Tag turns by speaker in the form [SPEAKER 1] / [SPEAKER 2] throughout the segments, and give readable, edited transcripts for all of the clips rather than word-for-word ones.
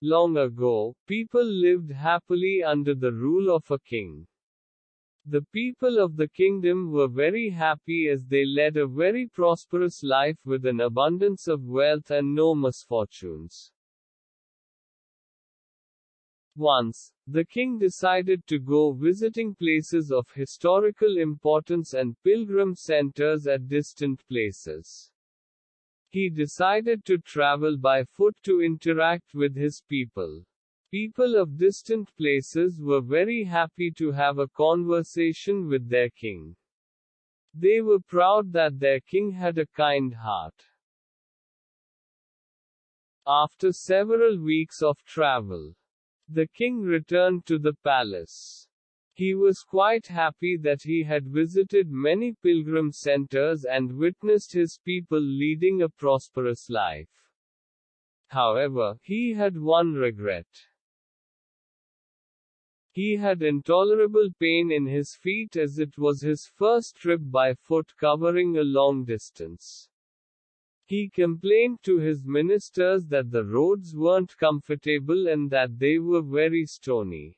[SPEAKER 1] Long ago, people lived happily under the rule of a king. The people of the kingdom were very happy as they led a very prosperous life with an abundance of wealth and no misfortunes. Once, the king decided to go visiting places of historical importance and pilgrim centers at distant places. He decided to travel by foot to interact with his people. People of distant places were very happy to have a conversation with their king. They were proud that their king had a kind heart. After several weeks of travel, the king returned to the palace. He was quite happy that he had visited many pilgrim centers and witnessed his people leading a prosperous life. However, he had one regret. He had intolerable pain in his feet as it was his first trip by foot covering a long distance. He complained to his ministers that the roads weren't comfortable and that they were very stony.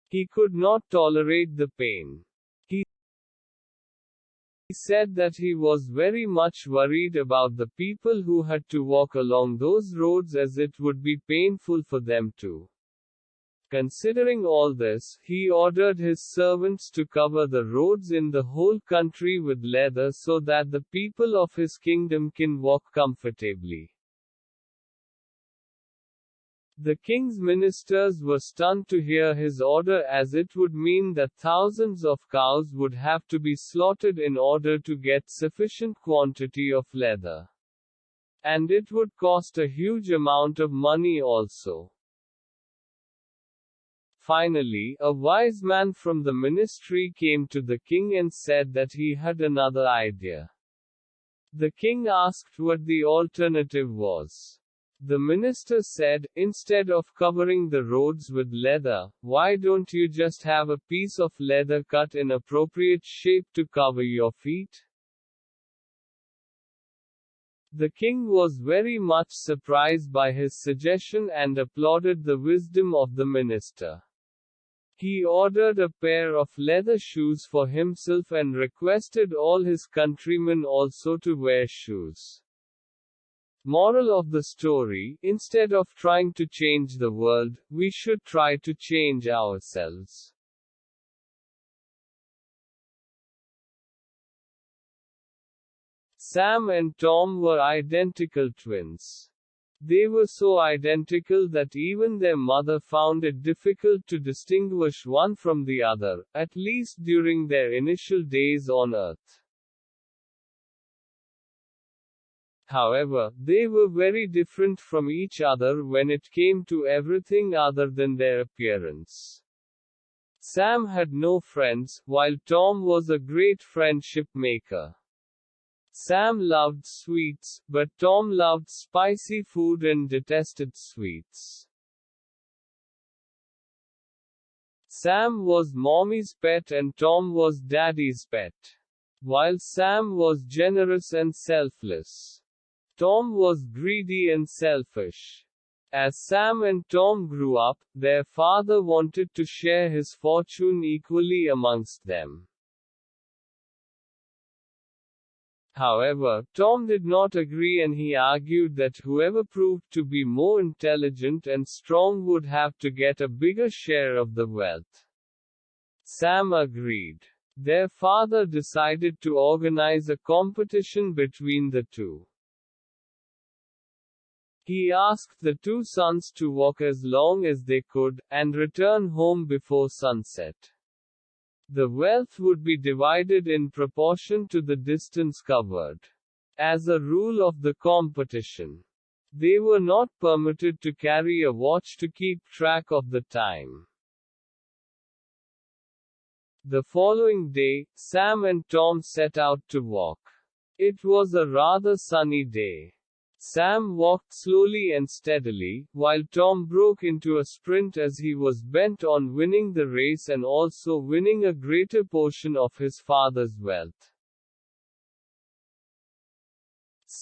[SPEAKER 1] He could not tolerate the pain. He said that he was very much worried about the people who had to walk along those roads as it would be painful for them too. Considering all this, he ordered his servants to cover the roads in the whole country with leather so that the people of his kingdom can walk comfortably. The king's ministers were stunned to hear his order as it would mean that thousands of cows would have to be slaughtered in order to get sufficient quantity of leather. And it would cost a huge amount of money also. Finally, a wise man from the ministry came to the king and said that he had another idea. The king asked what the alternative was. The minister said, instead of covering the roads with leather, why don't you just have a piece of leather cut in appropriate shape to cover your feet? The king was very much surprised by his suggestion and applauded the wisdom of the minister. He ordered a pair of leather shoes for himself and requested all his countrymen also to wear shoes. Moral of the story: instead of trying to change the world, we should try to change ourselves. Sam and Tom were identical twins. They were so identical that even their mother found it difficult to distinguish one from the other, at least during their initial days on Earth. However, they were very different from each other when it came to everything other than their appearance. Sam had no friends, while Tom was a great friendship maker. Sam loved sweets, but Tom loved spicy food and detested sweets. Sam was Mommy's pet and Tom was Daddy's pet. While Sam was generous and selfless, Tom was greedy and selfish. As Sam and Tom grew up, their father wanted to share his fortune equally amongst them. However, Tom did not agree and he argued that whoever proved to be more intelligent and strong would have to get a bigger share of the wealth. Sam agreed. Their father decided to organize a competition between the two. He asked the two sons to walk as long as they could, and return home before sunset. The wealth would be divided in proportion to the distance covered. As a rule of the competition, they were not permitted to carry a watch to keep track of the time. The following day, Sam and Tom set out to walk. It was a rather sunny day. Sam walked slowly and steadily, while Tom broke into a sprint as he was bent on winning the race and also winning a greater portion of his father's wealth.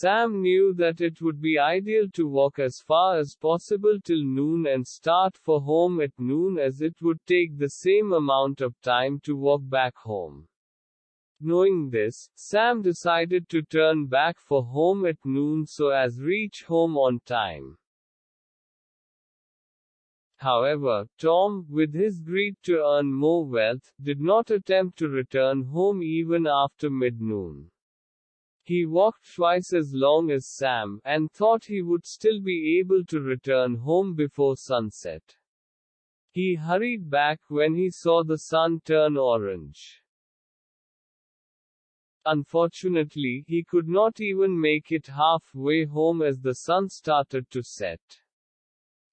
[SPEAKER 1] Sam knew that it would be ideal to walk as far as possible till noon and start for home at noon, as it would take the same amount of time to walk back home. Knowing this, Sam decided to turn back for home at noon so as reach home on time. However, Tom, with his greed to earn more wealth, did not attempt to return home even after mid-noon. He walked twice as long as Sam, and thought he would still be able to return home before sunset. He hurried back when he saw the sun turn orange. Unfortunately, he could not even make it halfway home as the sun started to set.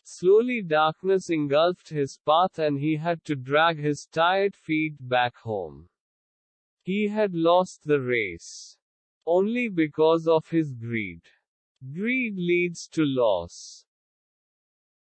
[SPEAKER 1] Slowly darkness engulfed his path and he had to drag his tired feet back home. He had lost the race. Only because of his greed. Greed leads to loss.